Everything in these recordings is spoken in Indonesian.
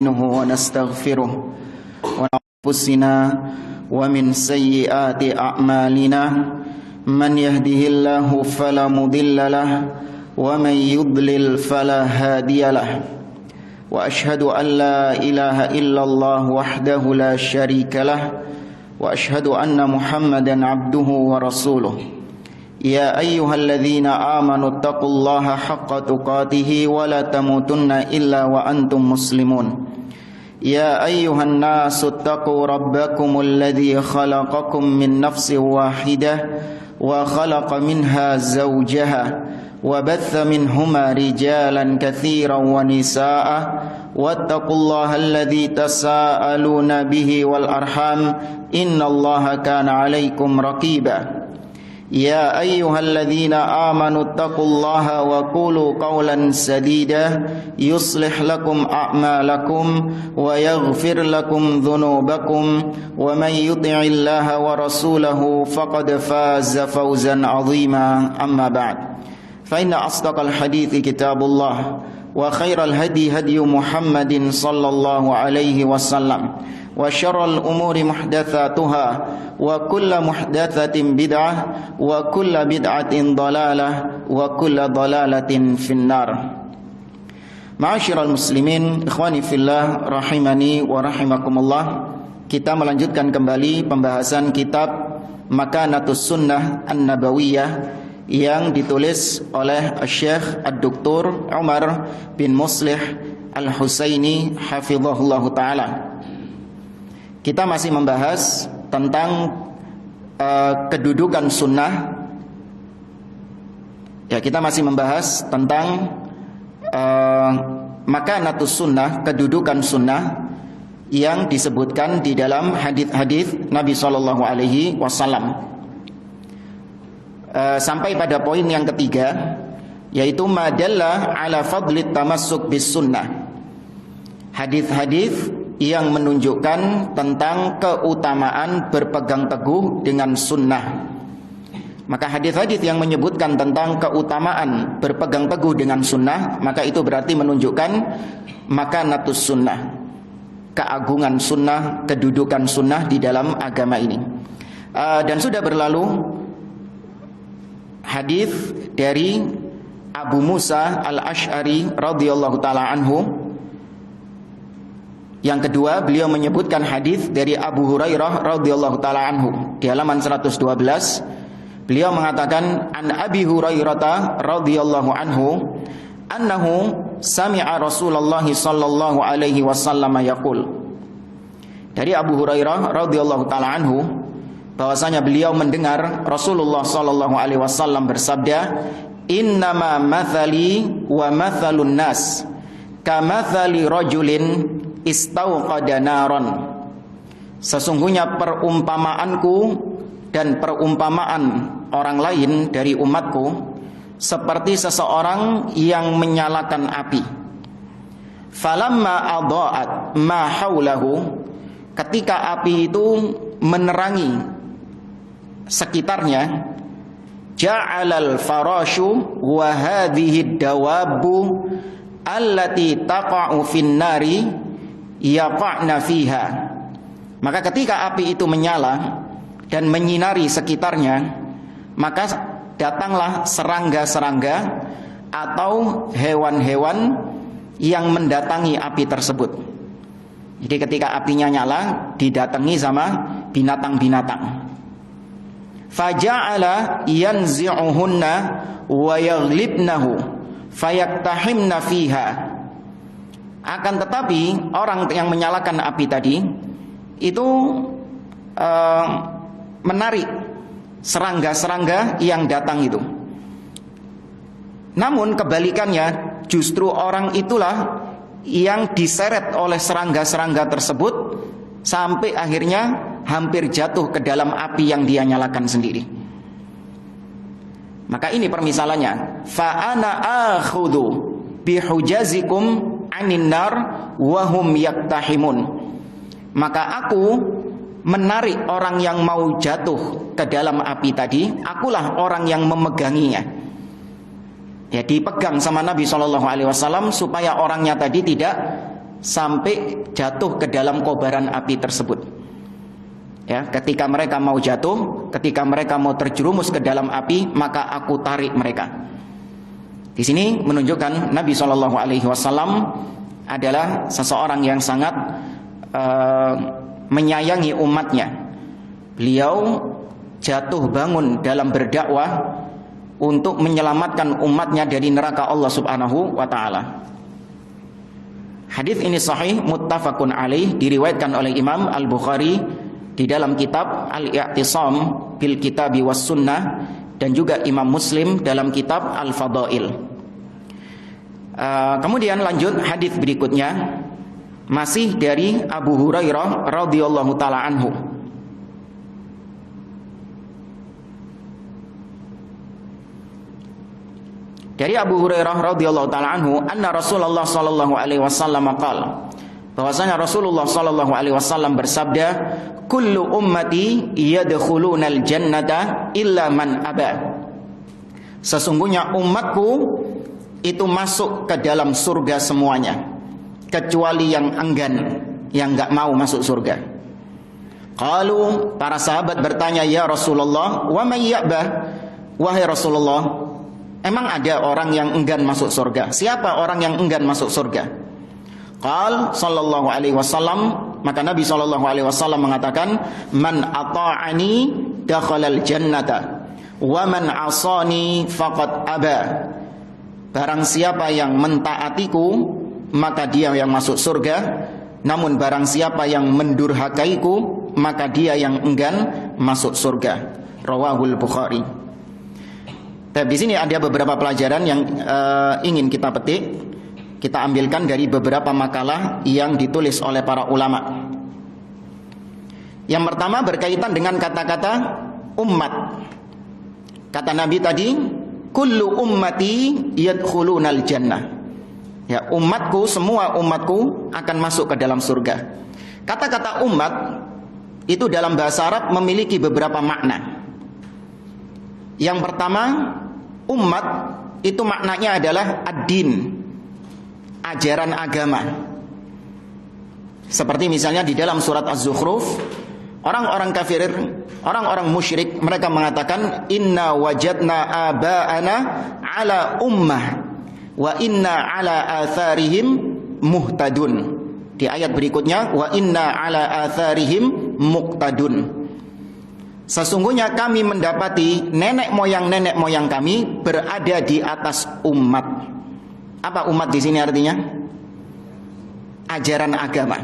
ونستغفره ونعوذ ومن سيئات أعمالنا من يهده الله فلا مضل له ومن يضلل فلا هادي له وأشهد أن لا إله إلا الله وحده لا شريك له وأشهد أن محمدا عبده ورسوله يا أيها الذين آمنوا اتقوا الله حق تقاته ولا تموتن إلا وأنتم مسلمون يا أيها الناس اتقوا ربكم الذي خلقكم من نفس واحدة وخلق منها زوجها وبث منهما رجالا كثيرا ونساء واتقوا الله الذي تساءلون به والأرحام إن الله كان عليكم رقيبا يا أيها الذين آمنوا اتقوا الله وقولوا قولا سديدا يصلح لكم أعمالكم ويغفر لكم ذنوبكم ومن يطع الله ورسوله فقد فاز فوزا عظيما أما بعد فإن أصدق الحديث كتاب الله وخير الهدي هدي محمد صلى الله عليه وسلم وشر الأمور محدثاتها وكل محدثة بدعة وكل بدعة ضلالة وكل ضلالة في النار. Ma'asyiral muslimin, ikhwani fillah, rahimani wa rahimakumullah. Kita melanjutkan kembali pembahasan kitab Makanatus Sunnah An-Nabawiyah yang ditulis oleh Syekh Ad-Doktor Umar bin Muslih Al-Husaini hafizahullah ta'ala. Kita masih membahas tentang kedudukan sunnah. Ya, kita masih membahas tentang makanatus sunnah, kedudukan sunnah yang disebutkan di dalam hadis-hadis Nabi Shallallahu Alaihi Wasallam. Sampai pada poin yang ketiga, yaitu madalla ala fadlit tamassuk bis sunnah. Hadis-hadis yang menunjukkan tentang keutamaan berpegang teguh dengan sunnah. Maka hadis-hadis yang menyebutkan tentang keutamaan berpegang teguh dengan sunnah, maka itu berarti menunjukkan makanatus sunnah, keagungan sunnah, kedudukan sunnah di dalam agama ini. Dan sudah berlalu hadis dari Abu Musa Al-Asy'ari radhiyallahu taala anhu. Yang kedua, beliau menyebutkan hadis dari Abu Hurairah radhiyallahu taala anhu di halaman 112. Beliau mengatakan, an Abi Hurairah radhiyallahu anhu annahu sami'a Rasulullah sallallahu alaihi wasallam yaqul. Dari Abu Hurairah radhiyallahu taala anhu bahwasanya beliau mendengar Rasulullah sallallahu alaihi wasallam bersabda, innama mathali wa mathalun nas kamathali rajulin istauqada naron. Sesungguhnya perumpamaanku dan perumpamaan orang lain dari umatku seperti seseorang yang menyalakan api. Falamma adaat ma haulahu, ketika api itu menerangi sekitarnya, ja'alal farashu wa hadhihi dawabu allati taqa'u fin nari yaqa'na fiha. Maka ketika api itu menyala dan menyinari sekitarnya, maka datanglah serangga-serangga atau hewan-hewan yang mendatangi api tersebut. Jadi ketika apinya nyala, didatangi sama binatang-binatang. Faja'ala yanzi'uhunna wa yaghlibnahu fayaktahimna fiha. Akan tetapi orang yang menyalakan api tadi itu menarik serangga-serangga yang datang itu. Namun kebalikannya, justru orang itulah yang diseret oleh serangga-serangga tersebut sampai akhirnya hampir jatuh ke dalam api yang dia nyalakan sendiri. Maka ini permisalannya, fa ana akhudhu bihujazikum anin nar wa hum yaktahimun. Maka aku menarik orang yang mau jatuh ke dalam api tadi, akulah orang yang memeganginya. Ya, dipegang sama Nabi SAW supaya orangnya tadi tidak sampai jatuh ke dalam kobaran api tersebut. Ya, ketika mereka mau jatuh, ketika mereka mau terjerumus ke dalam api, maka aku tarik mereka. Di sini menunjukkan Nabi SAW adalah seseorang yang sangat menyayangi umatnya. Beliau jatuh bangun dalam berdakwah untuk menyelamatkan umatnya dari neraka Allah Subhanahu wa taala. Hadis ini sahih muttafaqun alaih, diriwayatkan oleh Imam Al-Bukhari di dalam kitab Al-I'tisam bil Kitabi was Sunnah, dan juga Imam Muslim dalam kitab Al-Fadail. Kemudian lanjut hadis berikutnya, masih dari Abu Hurairah radhiyallahu taala anhu. Dari Abu Hurairah radhiyallahu taala anhu, anna Rasulullah sallallahu alaihi wasallam qala, bahwasanya Rasulullah sallallahu alaihi wasallam bersabda, kullu ummati yadkhulunal jannata illa man aba. Sesungguhnya umatku itu masuk ke dalam surga semuanya, kecuali yang enggan, yang enggak mau masuk surga. Qalu, para sahabat bertanya, ya Rasulullah, wa may ya'ba? Wahai Rasulullah, emang ada orang yang enggan masuk surga? Siapa orang yang enggan masuk surga? Qal sallallahu alaihi wasallam, maka Nabi sallallahu alaihi wasallam mengatakan, man ata'ani dakhalal jannata wa man asani faqad aba. Barang siapa yang mentaatiku, maka dia yang masuk surga. Namun barang siapa yang mendurhakaiku, maka dia yang enggan masuk surga. Rawahul Bukhari. Tapi di sini ada beberapa pelajaran yang ingin kita petik, kita ambilkan dari beberapa makalah yang ditulis oleh para ulama. Yang pertama berkaitan dengan kata-kata umat. Kata Nabi tadi, kullu ummati yadkhulunal jannah. Ya, umatku, semua umatku akan masuk ke dalam surga. Kata-kata umat itu dalam bahasa Arab memiliki beberapa makna. Yang pertama, umat itu maknanya adalah ad-din, ajaran agama. Seperti misalnya di dalam surat Az-Zukhruf, orang-orang kafir, orang-orang musyrik, mereka mengatakan, inna wajadna aba'ana ala ummah wa inna ala atharihim muhtadun. Di ayat berikutnya, wa inna ala atharihim muqtadun. Sesungguhnya kami mendapati nenek moyang kami berada di atas umat. Apa umat di sini artinya? Ajaran agama.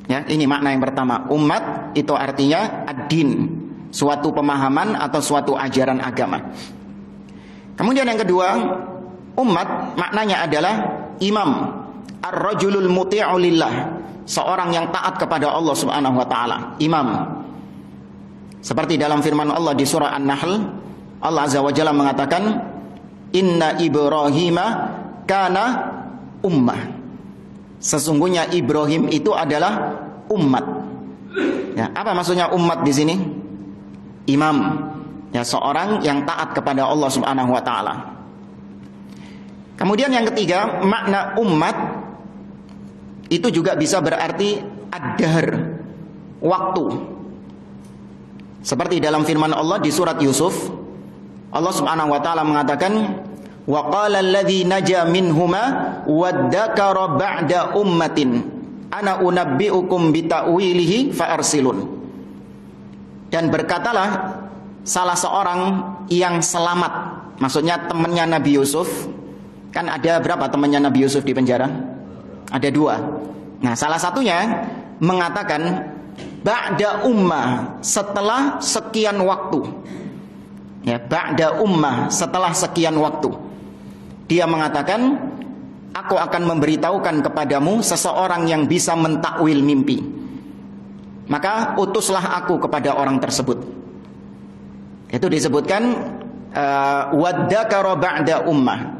Ya, ini makna yang pertama. Umat itu artinya ad-din, suatu pemahaman atau suatu ajaran agama. Kemudian yang kedua, umat maknanya adalah imam, ar-rajulul muti'u lillah, seorang yang taat kepada Allah Subhanahu wa taala, imam. Seperti dalam firman Allah di surah An-Nahl, Allah Azza wa Jalla mengatakan, inna Ibrahima kana ummah. Sesungguhnya Ibrahim itu adalah umat. Ya, apa maksudnya umat di sini? Imam. Ya, seorang yang taat kepada Allah Subhanahu wa taala. Kemudian yang ketiga, makna umat itu juga bisa berarti ad-dahr, waktu. Seperti dalam firman Allah di surat Yusuf, Allah Subhanahu wa taala mengatakan, wa qala alladzi naja minhuma waddakara ba'da ummatin ana unabbiukum bita'wilihi fa'arsilun. Dan berkatalah salah seorang yang selamat, maksudnya temannya Nabi Yusuf. Kan ada berapa temannya Nabi Yusuf di penjara? Ada 2. Nah, salah satunya mengatakan ba'da ummah, setelah sekian waktu. Ya, ba'da ummah, setelah sekian waktu. Dia mengatakan, aku akan memberitahukan kepadamu seseorang yang bisa mentakwil mimpi. Maka utuslah aku kepada orang tersebut. Itu disebutkan waddakara ba'da ummah,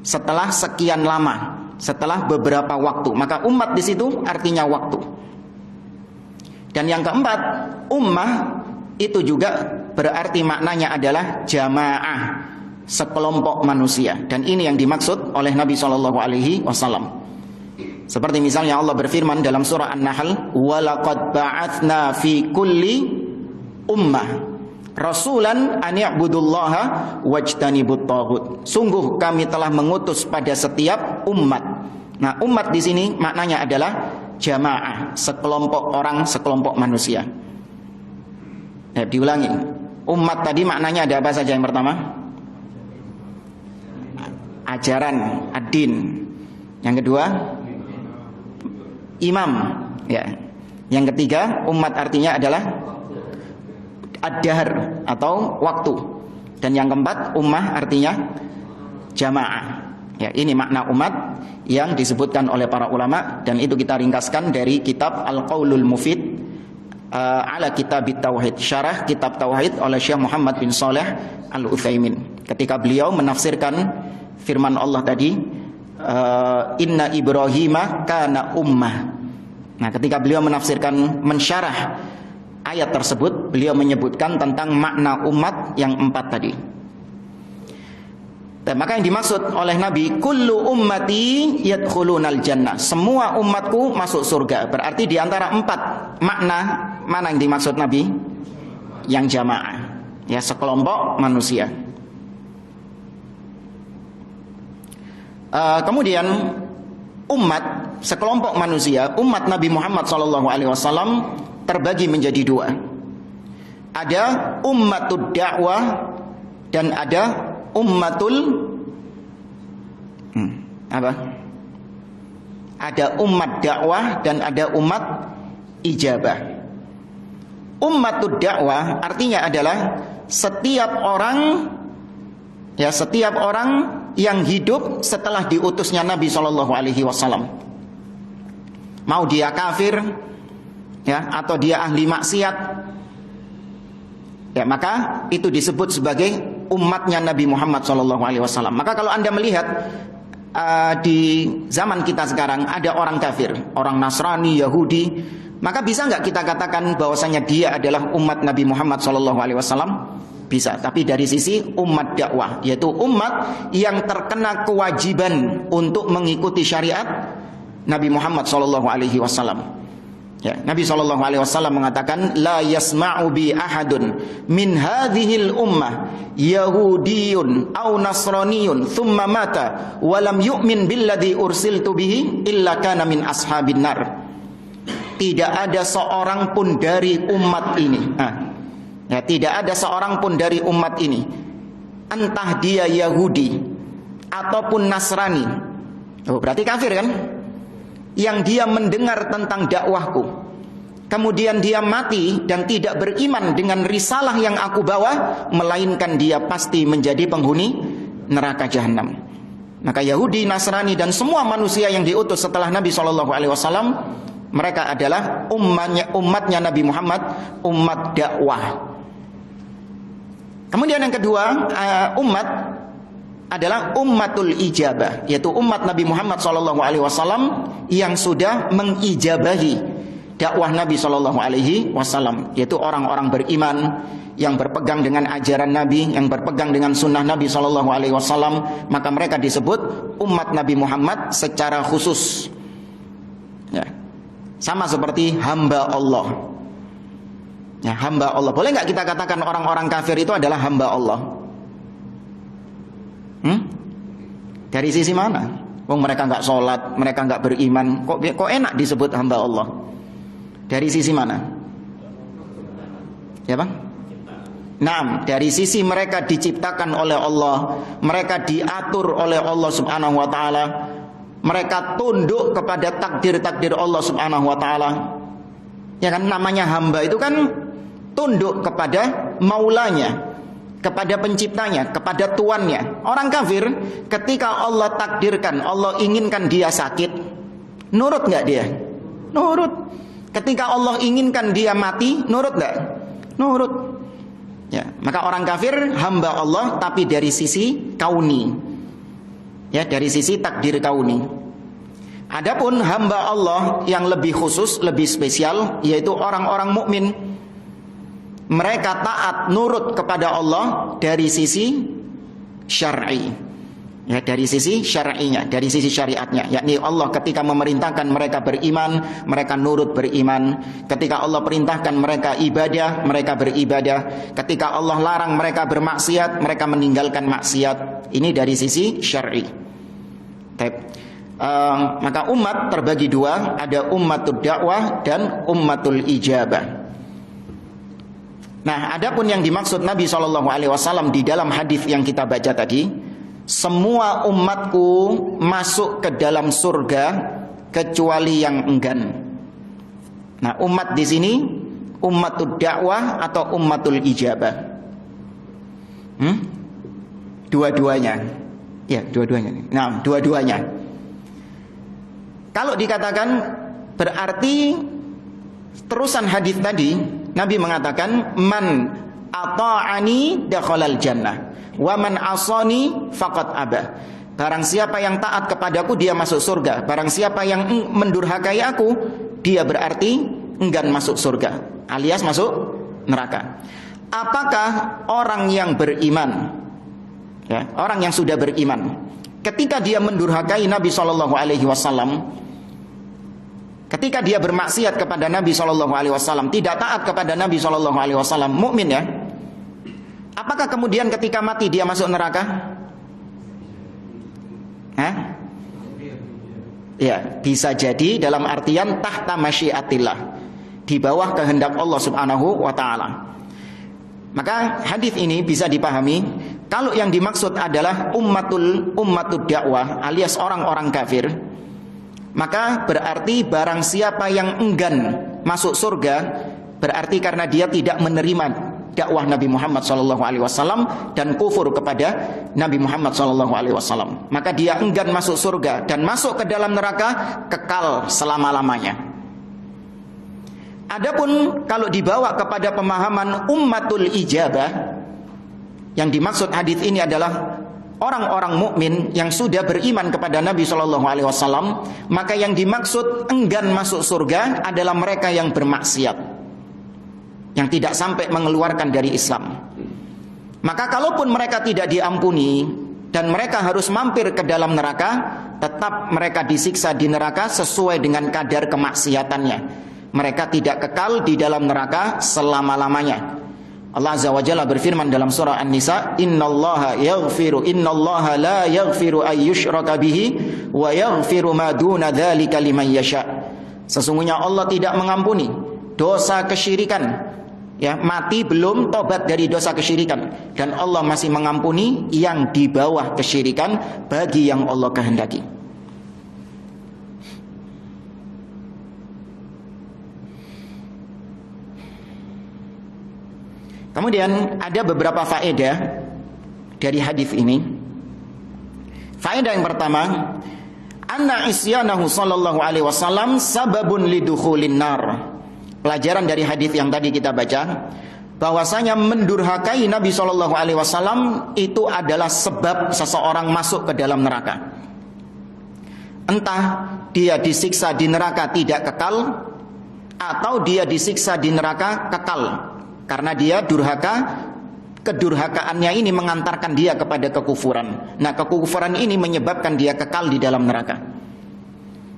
setelah sekian lama, setelah beberapa waktu. Maka umat di situ artinya waktu. Dan yang keempat, ummah itu juga berarti maknanya adalah jamaah, sekelompok manusia. Dan ini yang dimaksud oleh Nabi SAW. Seperti misalnya Allah berfirman dalam surah An-Nahl, "Walaqad ba'atsna fi kulli ummah rasulan an i'budullaha wajtanibut taghut." Sungguh kami telah mengutus pada setiap umat. Nah, umat di sini maknanya adalah jamaah, sekelompok orang, sekelompok manusia. Diulangi. Umat tadi maknanya ada apa saja? Yang pertama, ajaran, ad-din. Yang kedua, imam, ya. Yang ketiga, umat artinya adalah ad-dahr atau waktu. Dan yang keempat, ummah artinya jamaah. Ya, ini makna umat yang disebutkan oleh para ulama, dan itu kita ringkaskan dari kitab Al-Qaulul Mufid ala Kitab Tauhid, syarah kitab Tauhid oleh Syekh Muhammad bin Shalih Al-Utsaimin. Ketika beliau menafsirkan firman Allah tadi, Inna Ibrahima kana ummah. Nah, ketika beliau menafsirkan, mensyarah ayat tersebut, beliau menyebutkan tentang makna umat yang 4 tadi. Dan maka yang dimaksud oleh Nabi, kullu ummati yadkhulunal jannah, semua umatku masuk surga. Berarti di antara 4 makna, mana yang dimaksud Nabi? Yang jamaah, ya, sekelompok manusia. Kemudian umat, sekelompok manusia, umat Nabi Muhammad SAW terbagi menjadi 2. Ada ummatud dakwah dan ada ummatul Ada umat dakwah dan ada umat ijabah. Ummatud dakwah artinya adalah setiap orang, ya, setiap orang yang hidup setelah diutusnya Nabi SAW. Mau dia kafir, ya, atau dia ahli maksiat, ya, maka itu disebut sebagai umatnya Nabi Muhammad SAW. Maka kalau Anda melihat di zaman kita sekarang ada orang kafir, orang Nasrani, Yahudi, maka bisa nggak kita katakan bahwasanya dia adalah umat Nabi Muhammad SAW? Bisa. Tapi dari sisi umat dakwah, yaitu umat yang terkena kewajiban untuk mengikuti syariat Nabi Muhammad SAW. Ya, Nabi SAW mengatakan, la yasma'u bi ahadun min hadhil ummah yahudiyun aw nasraniyun thumma mata wa lam yu'min billadhi ursiltu bihi illa kana min ashabin nar. Tidak ada seorang pun dari umat ini, ya, tidak ada seorang pun dari umat ini, entah dia Yahudi ataupun Nasrani, berarti kafir kan, yang dia mendengar tentang dakwahku, kemudian dia mati dan tidak beriman dengan risalah yang aku bawa, melainkan dia pasti menjadi penghuni neraka jahanam. Maka Yahudi, Nasrani dan semua manusia yang diutus setelah Nabi SAW, mereka adalah umatnya Nabi Muhammad, umat dakwah. Kemudian yang kedua, umat adalah ummatul ijabah, yaitu umat Nabi Muhammad SAW yang sudah mengijabahi dakwah Nabi SAW, yaitu orang-orang beriman yang berpegang dengan ajaran Nabi, yang berpegang dengan sunnah Nabi SAW, maka mereka disebut umat Nabi Muhammad secara khusus, ya. Sama seperti hamba Allah, ya, hamba Allah. Boleh nggak kita katakan orang-orang kafir itu adalah hamba Allah? Dari sisi mana? Mereka nggak sholat, mereka nggak beriman, kok enak disebut hamba Allah? Dari sisi mana? Ya bang? Nah, dari sisi mereka diciptakan oleh Allah, mereka diatur oleh Allah Subhanahu Wa Taala, mereka tunduk kepada takdir-takdir Allah Subhanahu Wa Taala. Ya kan, namanya hamba itu kan tunduk kepada maulanya, kepada penciptanya, kepada tuannya. Orang kafir ketika Allah takdirkan, Allah inginkan dia sakit, nurut nggak dia? Nurut. Ketika Allah inginkan dia mati, nurut nggak? Nurut. Ya, maka orang kafir hamba Allah tapi dari sisi kauni, ya, dari sisi takdir kauni. Adapun hamba Allah yang lebih khusus, lebih spesial, yaitu orang-orang mukmin. Mereka taat nurut kepada Allah dari sisi syar'i, Ya, dari sisi syar'inya, dari sisi syariatnya, yakni Allah ketika memerintahkan mereka beriman, mereka nurut beriman. Ketika Allah perintahkan mereka ibadah, mereka beribadah. Ketika Allah larang mereka bermaksiat, mereka meninggalkan maksiat. Ini dari sisi syar'i. Maka umat terbagi dua, ada ummatul dakwah dan ummatul ijabah. Nah, adapun yang dimaksud Nabi SAW di dalam hadis yang kita baca tadi, semua umatku masuk ke dalam surga kecuali yang enggan. Nah, umat di sini ummatul dakwah atau ummatul ijabah? Dua-duanya. Ya, dua-duanya. Nah, dua-duanya. Kalau dikatakan berarti terusan hadis tadi, Nabi mengatakan man ata'ani dakhalal jannah wa man asani faqad aba. Barang siapa yang taat kepadaku dia masuk surga. Barang siapa yang mendurhakai aku, dia berarti enggan masuk surga, alias masuk neraka. Apakah orang yang beriman, ya, orang yang sudah beriman, ketika dia mendurhakai Nabi SAW, ketika dia bermaksiat kepada Nabi SAW, tidak taat kepada Nabi SAW, mukmin ya, apakah kemudian ketika mati dia masuk neraka? Ya, bisa jadi dalam artian tahta masyiatillah, di bawah kehendak Allah Subhanahu wa taala. Maka hadis ini bisa dipahami kalau yang dimaksud adalah ummatul dakwah alias orang-orang kafir, maka berarti barang siapa yang enggan masuk surga berarti karena dia tidak menerima dakwah Nabi Muhammad SAW dan kufur kepada Nabi Muhammad SAW. Maka dia enggan masuk surga dan masuk ke dalam neraka kekal selama-lamanya. Adapun kalau dibawa kepada pemahaman ummatul ijabah, yang dimaksud hadis ini adalah orang-orang mukmin yang sudah beriman kepada Nabi SAW, maka yang dimaksud enggan masuk surga adalah mereka yang bermaksiat, yang tidak sampai mengeluarkan dari Islam. Maka kalaupun mereka tidak diampuni dan mereka harus mampir ke dalam neraka, tetap mereka disiksa di neraka sesuai dengan kadar kemaksiatannya. Mereka tidak kekal di dalam neraka selama-lamanya. Allah Azza wa Jalla berfirman dalam surah An-Nisa, innallaha la yaghfiru ay yushraka bihi wa yaghfiru ma duna dzalika liman yasha. Sesungguhnya Allah tidak mengampuni dosa kesyirikan, ya, mati belum tobat dari dosa kesyirikan, dan Allah masih mengampuni yang di bawah kesyirikan bagi yang Allah kehendaki. Kemudian ada beberapa faedah dari hadis ini. Faedah yang pertama, anna isyanahu sallallahu alaihi wasallam sababun lidukhulin nar. Pelajaran dari hadis yang tadi kita baca, bahwasanya mendurhakai Nabi sallallahu alaihi wasallam itu adalah sebab seseorang masuk ke dalam neraka. Entah dia disiksa di neraka tidak kekal, atau dia disiksa di neraka kekal. Karena dia durhaka, kedurhakaannya ini mengantarkan dia kepada kekufuran. Nah, kekufuran ini menyebabkan dia kekal di dalam neraka.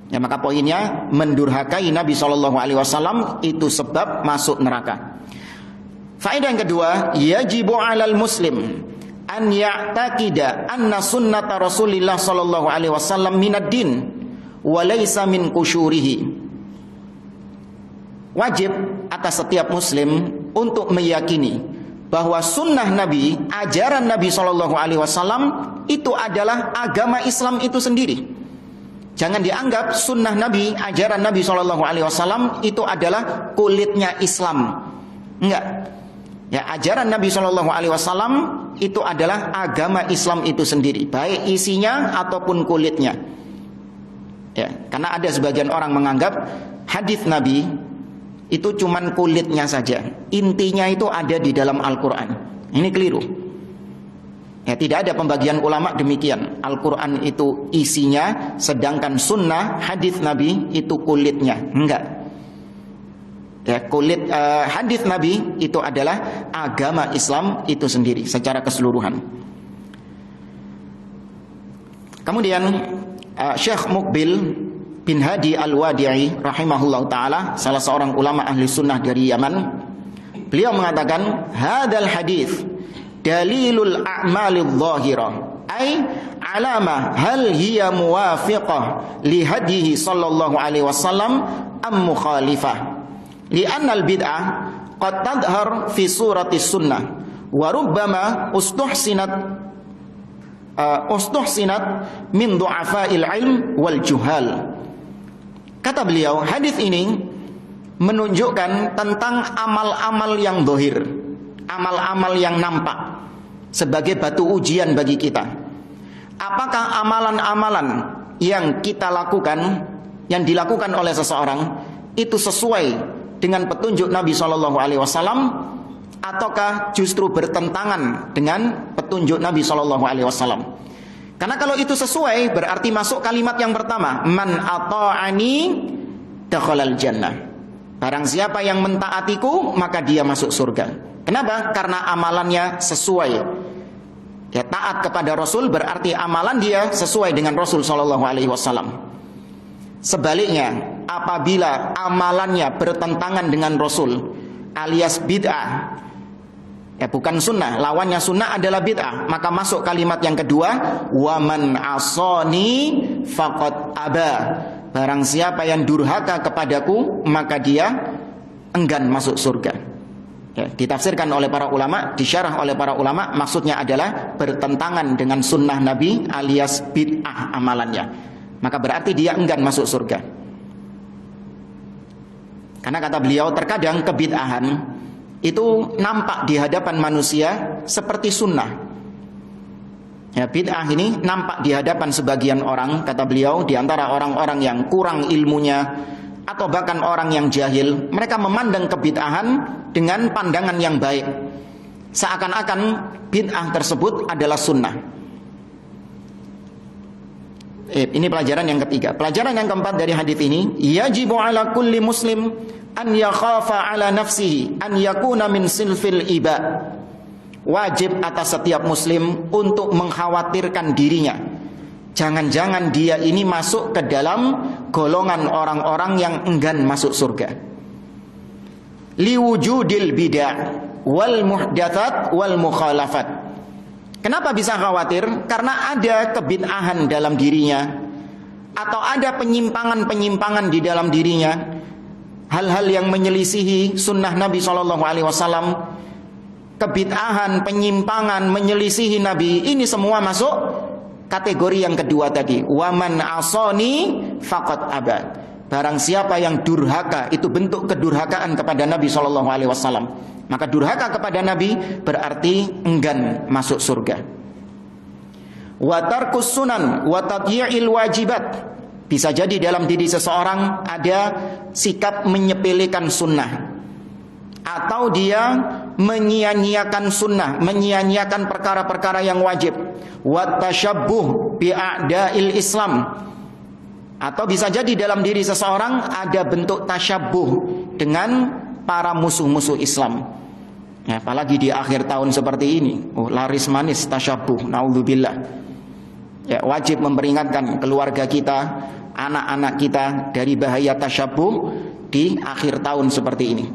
Ya, maka poinnya mendurhakai Nabi SAW itu sebab masuk neraka. Faedah yang kedua, yajibu 'alal muslim an ya'taqida anna sunnata Rasulillah SAW minad din wa laysa min qusyurihi. Wajib atas setiap muslim untuk meyakini bahwa sunnah Nabi, ajaran Nabi SAW itu adalah agama Islam itu sendiri. Jangan dianggap sunnah Nabi, ajaran Nabi SAW itu adalah kulitnya Islam. Enggak. Ya, ajaran Nabi SAW itu adalah agama Islam itu sendiri, baik isinya ataupun kulitnya. Ya, karena ada sebagian orang menganggap hadis Nabi itu cuman kulitnya saja, intinya itu ada di dalam Al-Quran. Ini keliru. Ya, tidak ada pembagian ulama demikian. Al-Quran itu isinya, sedangkan sunnah hadis Nabi itu kulitnya. Enggak. Ya, kulit hadis Nabi itu adalah agama Islam itu sendiri secara keseluruhan. Kemudian Syekh Muqbil bin Hadi Al-Wadi'i rahimahullah ta'ala, salah seorang ulama ahli sunnah dari Yaman, beliau mengatakan, hadal hadith dalilul a'malil zahirah, ay alama hal hiya muwafiqah li hadihi sallallahu alaihi wasallam am mukhalifah, li'anna al-bid'ah qad tadhhar fi surati sunnah wa rubbama ustuhsinat min du'afa'il ilm wal juhal. Kata beliau, hadis ini menunjukkan tentang amal-amal yang zahir, amal-amal yang nampak sebagai batu ujian bagi kita. Apakah amalan-amalan yang kita lakukan, yang dilakukan oleh seseorang itu sesuai dengan petunjuk Nabi SAW, ataukah justru bertentangan dengan petunjuk Nabi SAW? Karena kalau itu sesuai, berarti masuk kalimat yang pertama, man ata'ani dakhalal jannah. Barang siapa yang mentaatiku, maka dia masuk surga. Kenapa? Karena amalannya sesuai. Ya, taat kepada Rasul berarti amalan dia sesuai dengan Rasul SAW. Sebaliknya, apabila amalannya bertentangan dengan Rasul alias bid'ah, ya bukan sunnah, lawannya sunnah adalah bid'ah, maka masuk kalimat yang kedua, waman asani faqad aba. Barang siapa yang durhaka kepadaku, maka dia enggan masuk surga. Ya, ditafsirkan oleh para ulama, disyarah oleh para ulama, maksudnya adalah bertentangan dengan sunnah Nabi alias bid'ah amalannya, maka berarti dia enggan masuk surga. Karena kata beliau, terkadang kebid'ahan itu nampak di hadapan manusia seperti sunnah. Ya, bid'ah ini nampak di hadapan sebagian orang, kata beliau, di antara orang-orang yang kurang ilmunya atau bahkan orang yang jahil, mereka memandang kebid'ahan dengan pandangan yang baik, seakan-akan bid'ah tersebut adalah sunnah. Ini pelajaran yang ketiga. Pelajaran yang keempat dari hadis ini, yajibu ala kulli muslim an yakhafa ala nafsihi an yakuna min silfil iba. Wajib atas setiap muslim untuk mengkhawatirkan dirinya, jangan-jangan dia ini masuk ke dalam golongan orang-orang yang enggan masuk surga. Liwujudil bid'ah wal muhdatsat wal mukhalafat. Kenapa bisa khawatir? Karena ada kebid'ahan dalam dirinya, atau ada penyimpangan-penyimpangan di dalam dirinya, hal-hal yang menyelisihi sunnah Nabi SAW. Kebid'ahan, penyimpangan, menyelisihi Nabi, ini semua masuk kategori yang kedua tadi, waman asani faqad aba. Barang siapa yang durhaka, itu bentuk kedurhakaan kepada Nabi SAW, maka durhaka kepada Nabi berarti enggan masuk surga. Wa tarkus sunan wa tadyi'il wajibat. Bisa jadi dalam diri seseorang ada sikap menyepelekan sunnah, atau dia menyia-nyiakan sunnah, menyia-nyiakan perkara-perkara yang wajib. Wa tasyabbuh bi a'da'il Islam. Atau bisa jadi dalam diri seseorang ada bentuk tasyabbuh dengan para musuh-musuh Islam. Ya, apalagi di akhir tahun seperti ini, laris manis tasyabbuh, naudzubillah. Ya, wajib memperingatkan keluarga kita, anak-anak kita dari bahaya tasyabbuh di akhir tahun seperti ini.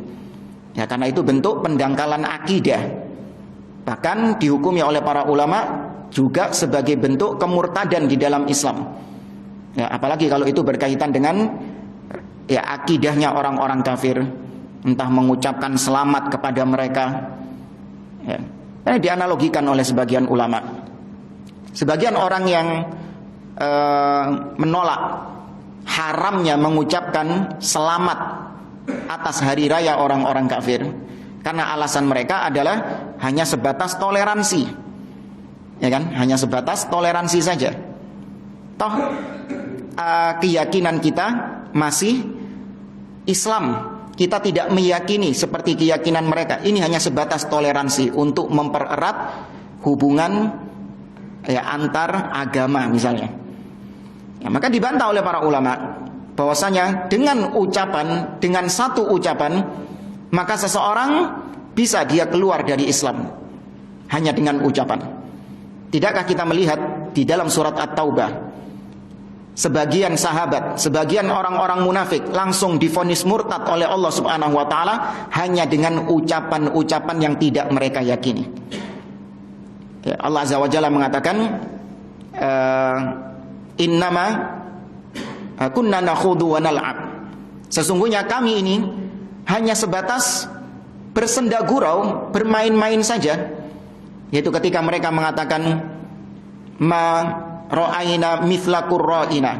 Ya, karena itu bentuk pendangkalan akidah. Bahkan dihukumi oleh para ulama juga sebagai bentuk kemurtadan di dalam Islam. Ya, apalagi kalau itu berkaitan dengan ya akidahnya orang-orang kafir, entah mengucapkan selamat kepada mereka. Ya, ini dianalogikan oleh sebagian ulama. Sebagian orang yang menolak haramnya mengucapkan selamat atas hari raya orang-orang kafir, karena alasan mereka adalah hanya sebatas toleransi, ya kan? Hanya sebatas toleransi saja. Toh keyakinan kita masih Islam, kita tidak meyakini seperti keyakinan mereka. Ini hanya sebatas toleransi untuk mempererat hubungan ya antar agama misalnya. Ya, maka dibantah oleh para ulama bahwasanya dengan ucapan, dengan satu ucapan, maka seseorang bisa dia keluar dari Islam hanya dengan ucapan. Tidakkah kita melihat di dalam surat At-Taubah sebagian sahabat, sebagian orang-orang munafik langsung divonis murtad oleh Allah Subhanahu wa taala hanya dengan ucapan-ucapan yang tidak mereka yakini. Ya, Allah Azza wa Jalla mengatakan innama kunna nakhudu wa nal'ab. Sesungguhnya kami ini hanya sebatas bersenda gurau, bermain-main saja. Yaitu ketika mereka mengatakan ma ra'aina mithla qurra'ina.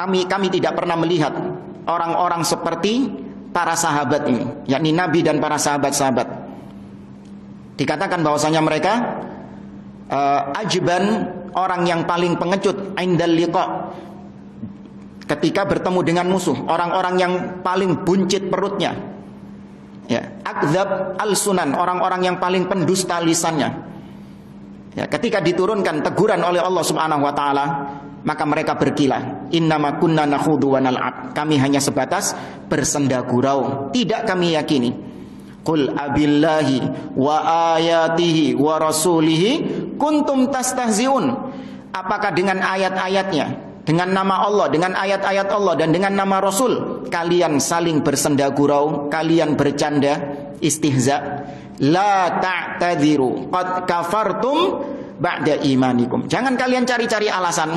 Kami tidak pernah melihat orang-orang seperti para sahabat ini, yakni Nabi dan para sahabat-sahabat. Dikatakan bahwasanya mereka ajban, orang yang paling pengecut, indal liqa, ketika bertemu dengan musuh, orang-orang yang paling buncit perutnya. Ya, akdzab al-sunan, orang-orang yang paling pendusta lisannya. Ya, ketika diturunkan teguran oleh Allah Subhanahu wa taala, maka mereka berkilah, innama kunna nakhudu wa nal'ab. Kami hanya sebatas bersenda gurau, tidak kami yakini. Qul abillahi wa ayatihi wa rasulihi kuntum tastahziun. Apakah dengan ayat-ayatnya, dengan nama Allah, dengan ayat-ayat Allah dan dengan nama Rasul kalian saling bersenda gurau, kalian bercanda, istihza? La ta'tadiru qad kafartum ba'da imanikum. Jangan kalian cari-cari alasan.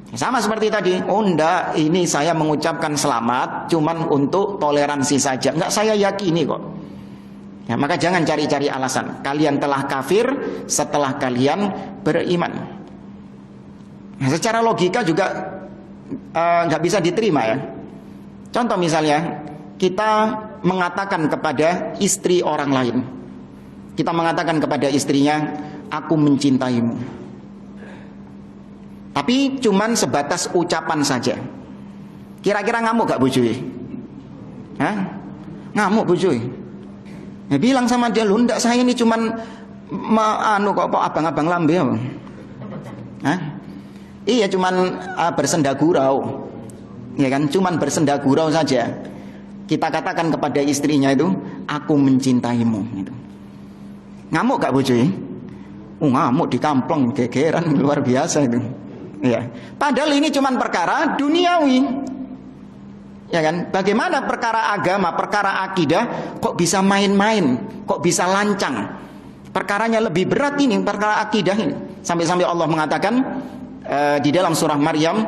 Sama seperti tadi. Oh enggak, ini saya mengucapkan selamat cuman untuk toleransi saja. Enggak, saya yakini kok. Ya, maka jangan cari-cari alasan. Kalian telah kafir setelah kalian beriman. Nah, secara logika juga nggak bisa diterima ya. Contoh misalnya, kita mengatakan kepada istri orang lain, kita mengatakan kepada istrinya, aku mencintaimu, tapi cuman sebatas ucapan saja. Kira-kira ngamuk gak bujui? Hah? Ngamuk bujui? Ya, bilang sama dia, lu ndak, saya ini cuman kok abang-abang lambe. Hah? Iya, cuman bersenda gurau. Ya kan, cuman bersenda gurau saja. Kita katakan kepada istrinya itu, aku mencintaimu gitu. Ngamuk gak bojoi? Ngamuk di kampung, gegeran luar biasa itu. Ya. Padahal ini cuman perkara duniawi. Ya kan? Bagaimana perkara agama, perkara akidah kok bisa main-main, kok bisa lancang? Perkaranya lebih berat ini, perkara akidah ini. Sampai-sampai Allah mengatakan di dalam surah Maryam,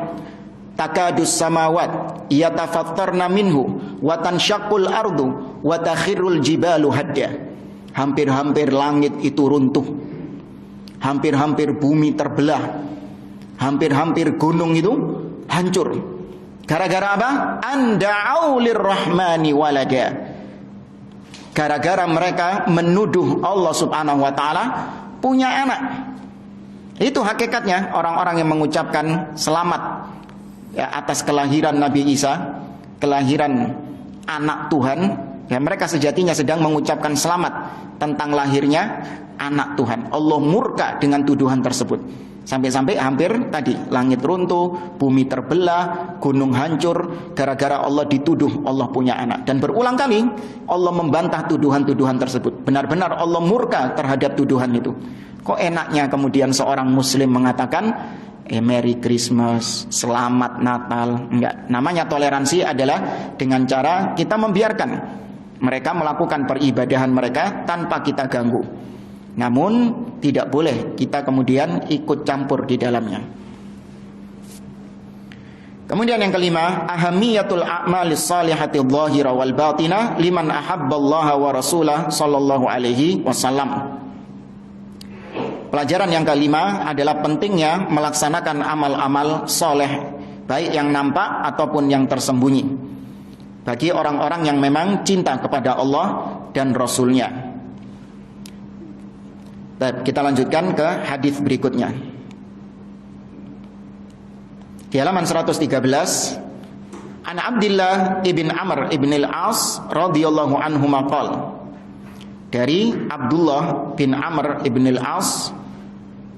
takadus samawat yatafattarna minhu wa tanshaqqul ardu wa takhirrul jibalu hadda. Hampir-hampir langit itu runtuh, hampir-hampir bumi terbelah, hampir-hampir gunung itu hancur. Gara-gara apa? Anda'au lirrahmani walada. Gara-gara mereka menuduh Allah Subhanahu wa taala punya anak. Itu hakikatnya orang-orang yang mengucapkan selamat ya, atas kelahiran Nabi Isa, kelahiran anak Tuhan. Ya, mereka sejatinya sedang mengucapkan selamat tentang lahirnya anak Tuhan. Allah murka dengan tuduhan tersebut. Sampai-sampai hampir tadi langit runtuh, bumi terbelah, gunung hancur gara-gara Allah dituduh Allah punya anak. Dan berulang kali Allah membantah tuduhan-tuduhan tersebut. Benar-benar Allah murka terhadap tuduhan itu. Kok enaknya kemudian seorang muslim mengatakan Merry Christmas, Selamat Natal? Enggak. Namanya toleransi adalah dengan cara kita membiarkan mereka melakukan peribadahan mereka tanpa kita ganggu. Namun tidak boleh kita kemudian ikut campur di dalamnya. Kemudian yang kelima, ahamiyatul a'malis salihati dhahira wal batina liman ahabballaha wa rasulah sallallahu alaihi wasallam. Pelajaran yang kelima adalah pentingnya melaksanakan amal-amal soleh, baik yang nampak ataupun yang tersembunyi, bagi orang-orang yang memang cinta kepada Allah dan Rasulnya. Baik, kita lanjutkan ke hadis berikutnya. Di halaman 113, An Abdillah ibn Amr ibn al-As radhiyallahu anhu maqal. Dari Abdullah bin Amr ibn al-As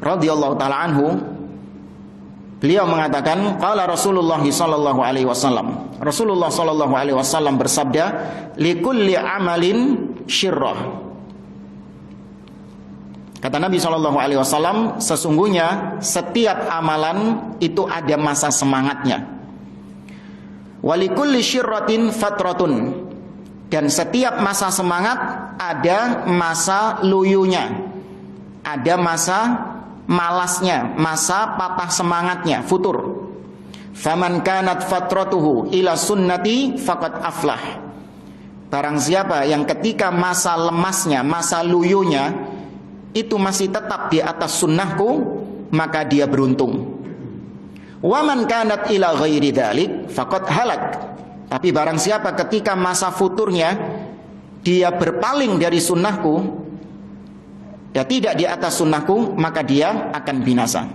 radhiyallahu taala anhu, beliau mengatakan, qala Rasulullah sallallahu alaihi wasallam. Rasulullah sallallahu alaihi wasallam bersabda, likulli amalin syirrah. Kata Nabi SAW, sesungguhnya setiap amalan itu ada masa semangatnya. Walikulli syirratin fatratun, dan setiap masa semangat ada masa luyunya, ada masa malasnya, masa patah semangatnya, futur. Faman kanat fatratuhu ila sunnati faqad aflah. Barang siapa yang ketika masa lemasnya, masa luyunya itu masih tetap di atas sunnahku, maka dia beruntung. Waman kanat ila ghairi dzalik faqad halak. Tapi barang siapa ketika masa futurnya dia berpaling dari sunnahku, dia tidak di atas sunnahku, maka dia akan binasa.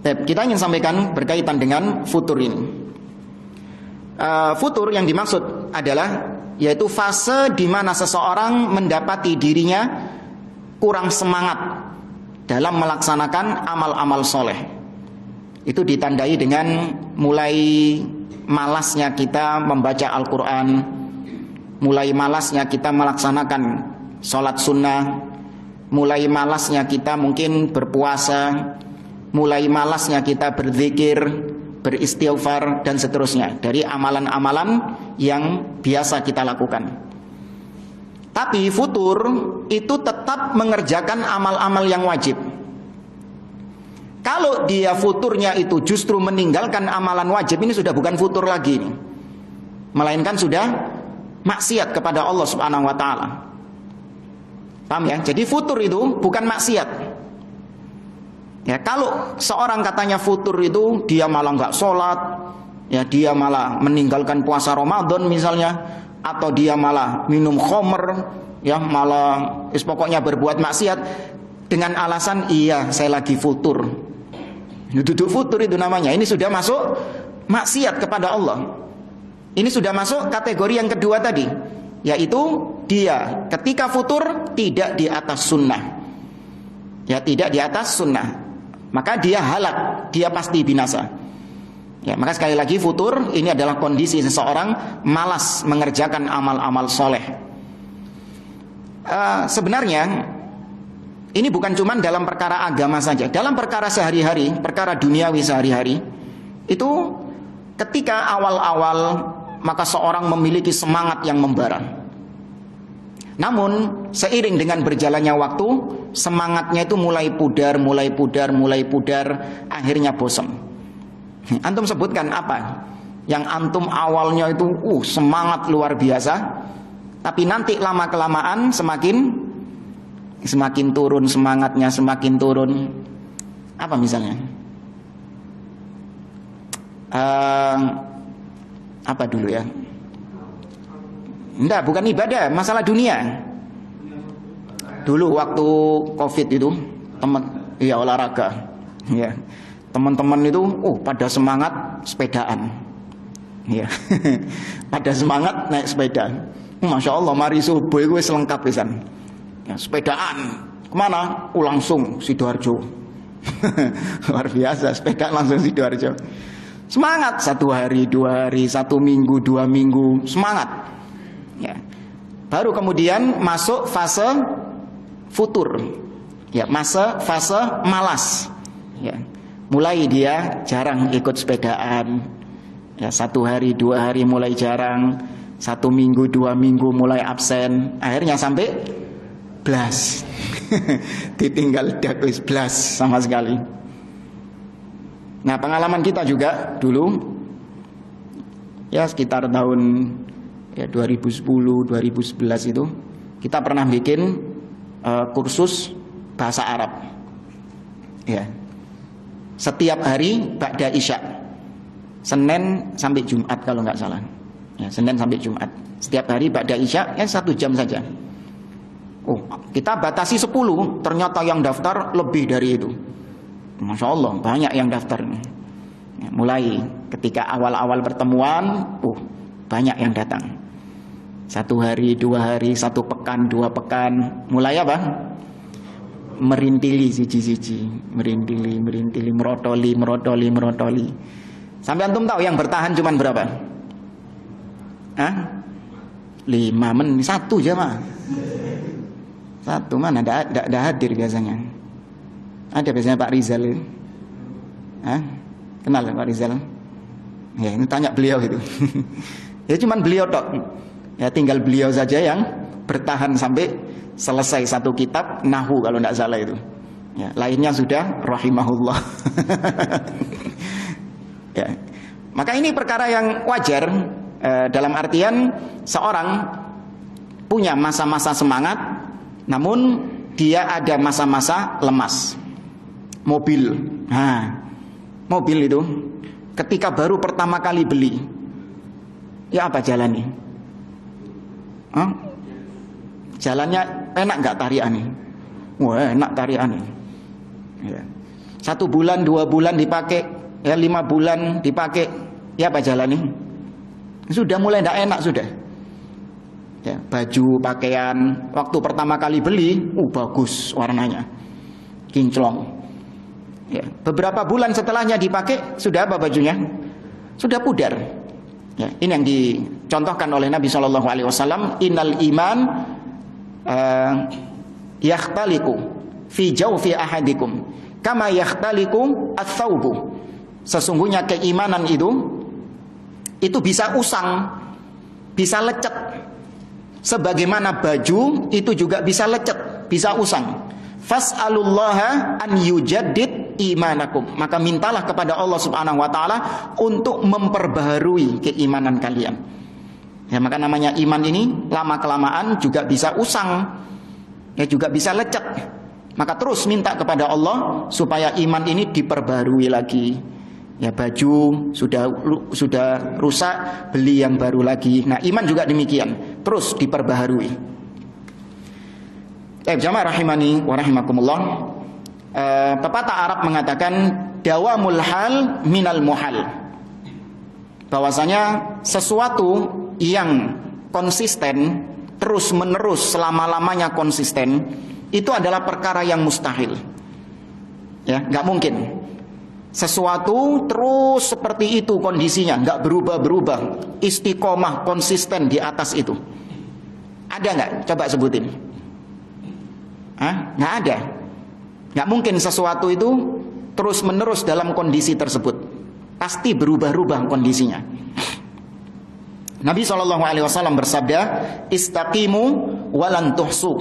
Kita ingin sampaikan berkaitan dengan futur ini. Futur yang dimaksud adalah yaitu fase di mana seseorang mendapati dirinya kurang semangat dalam melaksanakan amal-amal soleh. Itu ditandai dengan mulai malasnya kita membaca Al-Quran, mulai malasnya kita melaksanakan sholat sunnah, mulai malasnya kita mungkin berpuasa, mulai malasnya kita berzikir, beristighfar, dan seterusnya dari amalan-amalan yang biasa kita lakukan. Tapi futur itu tetap mengerjakan amal-amal yang wajib. Kalau dia futurnya itu justru meninggalkan amalan wajib, ini sudah bukan futur lagi, melainkan sudah maksiat kepada Allah Subhanahu wa taala. Paham ya? Jadi futur itu bukan maksiat. Ya, kalau seorang katanya futur itu dia malah nggak sholat, ya dia malah meninggalkan puasa Ramadan misalnya, atau dia malah minum khamr, ya malah pokoknya berbuat maksiat dengan alasan iya saya lagi futur. Duduk futur itu namanya. Ini sudah masuk maksiat kepada Allah. Ini sudah masuk kategori yang kedua tadi, yaitu dia ketika futur tidak di atas sunnah. Ya tidak di atas sunnah, maka dia halak, dia pasti binasa. Ya, maka sekali lagi futur ini adalah kondisi seseorang malas mengerjakan amal-amal soleh. Sebenarnya ini bukan cuma dalam perkara agama saja, dalam perkara sehari-hari, perkara duniawi sehari-hari, itu ketika awal-awal maka seorang memiliki semangat yang membara. Namun seiring dengan berjalannya waktu, semangatnya itu mulai pudar, akhirnya bosan. Antum sebutkan apa yang antum awalnya itu semangat luar biasa, tapi nanti lama kelamaan semakin turun semangatnya, semakin turun. Apa misalnya? Apa dulu ya? Enggak, bukan ibadah, masalah dunia. Dulu waktu Covid itu olahraga, ya. Teman-teman itu pada semangat sepedaan, ya. Pada semangat naik sepeda. Masya Allah, mari subuh itu selengkap pisan. Ya, sepedaan kemana? Langsung Sidoarjo. Luar biasa, sepeda langsung Sidoarjo. Semangat 1 hari, 2 hari, 1 minggu, 2 minggu, semangat. Ya. Baru kemudian masuk fase futur. Ya, fase malas. Ya. Mulai dia jarang ikut sepedaan. Ya, 1 hari, 2 hari mulai jarang, 1 minggu, 2 minggu mulai absen. Akhirnya sampai blas. Ditinggal dakwis blas sama sekali. Nah, pengalaman kita juga dulu ya sekitar tahun 2010, 2011 itu kita pernah bikin kursus bahasa Arab. Ya. Setiap hari ba'da Isya. Senin sampai Jumat kalau nggak salah. Ya, Senin sampai Jumat. Setiap hari ba'da Isya 1 jam saja. Kita batasi 10, ternyata yang daftar lebih dari itu. Masya Allah, banyak yang daftar. Ya, mulai ketika awal-awal pertemuan, banyak yang datang. 1 hari, 2 hari, 1 pekan, 2 pekan. Mulai apa? Merintili siji-siji, merintili, merotoli. Sampai antum tahu yang bertahan cuman berapa? 5 menit, 1 aja mah. Satu mana? Tidak hadir biasanya. Ada biasanya Pak Rizal. Hah? Kenal Pak Rizal? Ya, ini tanya beliau itu. Ya cuman beliau tok. Ya tinggal beliau saja yang bertahan sampai selesai satu kitab Nahwu kalau tidak salah itu. Ya, lainnya sudah rahimahullah. Ya. Maka ini perkara yang wajar dalam artian seorang punya masa-masa semangat, namun dia ada masa-masa lemas. Mobil, mobil itu ketika baru pertama kali beli, ya apa jalannya? Jalannya enak nggak tariannya? Wah enak tariannya. Ya. 1 bulan, 2 bulan dipakai, ya 5 bulan dipakai, ya apa jalannya? Sudah mulai tidak enak sudah. Ya, baju, pakaian, waktu pertama kali beli, bagus warnanya, kinclong. Ya, beberapa bulan setelahnya dipakai, sudah apa bajunya? Sudah pudar. Ya, ini yang dicontohkan oleh Nabi SAW. Innal iman yakhtaliku fi jawfi ahadikum kama yakhtaliku ats-tsaubu. Sesungguhnya keimanan itu bisa usang, bisa lecet. Sebagaimana baju itu juga bisa lecet, bisa usang. Fas'alullaha an yujaddid imanakum. Maka mintalah kepada Allah Subhanahu wa taala untuk memperbaharui keimanan kalian. Ya, maka namanya iman ini lama kelamaan juga bisa usang. Ya, juga bisa lecet. Maka terus minta kepada Allah supaya iman ini diperbarui lagi. Ya, baju sudah rusak, beli yang baru lagi. Nah, iman juga demikian, terus diperbaharui. Jamaah rahimani wa rahimakumullah. Pepatah Arab mengatakan dawamul hal minal muhal. Bahwasanya sesuatu yang konsisten terus menerus selama-lamanya konsisten itu adalah perkara yang mustahil. Ya, nggak mungkin. Sesuatu terus seperti itu kondisinya, nggak berubah-berubah, istiqomah konsisten di atas itu. Ada nggak? Coba sebutin. Nggak ada. Nggak mungkin sesuatu itu terus menerus dalam kondisi tersebut. Pasti berubah-ubah kondisinya. Nabi SAW bersabda, istaqimu walan tuhsu.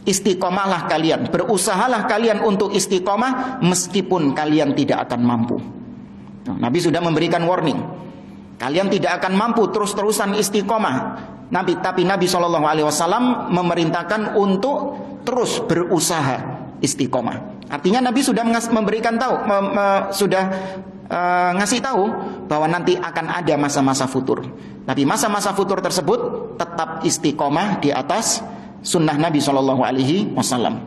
Istiqomahlah kalian, berusahalah kalian untuk istiqomah meskipun kalian tidak akan mampu. Nabi sudah memberikan warning. Kalian tidak akan mampu terus-terusan istiqomah. Tapi Nabi SAW memerintahkan untuk terus berusaha istiqomah. Artinya Nabi sudah memberikan tahu, ngasih tahu bahwa nanti akan ada masa-masa futur. Tapi masa-masa futur tersebut tetap istiqomah di atas sunnah Nabi SAW.